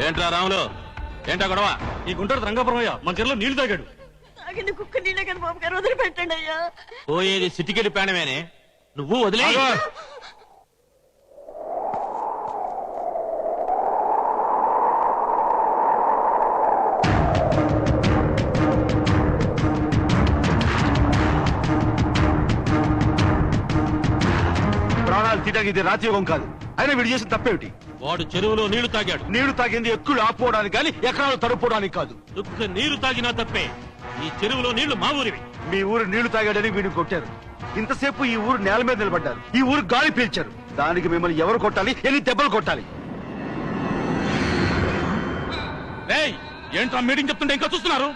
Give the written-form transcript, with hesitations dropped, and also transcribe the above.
ఏంట్రా రాములు, ఏంటా గొడవ? ఈ గుంటూరు రంగాపురం అయ్యా మన చెరువులో నీళ్లు తాగాడు. తాగింది కుక్క నీళ్ళే కానీ బాబు గారు వదిలిపెట్టండి అయ్యా. పోయేది సిటికెట్ పేడమేనే, నువ్వు వదిలే. ప్రాణాలు తీయడానికి ఇది రాజయోగం కాదు. అయినా వీడు చేసిన తప్పేమిటి? వాడు చెరువులో నీళ్లు తాగాడు. నీళ్లు తాగింది ఎక్కులు ఆపుకోవడానికి కానీ ఎకరాలు తరుపుకోవడానికి కాదు. దుఃఖ నీరు తాగినా తప్పే. ఈ చెరువులో నీళ్లు మా ఊరివి. మీ ఊరు నీళ్లు తాగాడని వీడిని కొట్టారు. ఇంతసేపు ఈ ఊరు నేల మీద నిలబడ్డారు. ఈ ఊరు గాలి పీల్చారు. దానికి మిమ్మల్ని ఎవరు కొట్టాలి? ఎన్ని దెబ్బలు కొట్టాలి? ఏంట్రా మీటింగ్ చెప్తుంటే ఇంకా చూస్తున్నారు?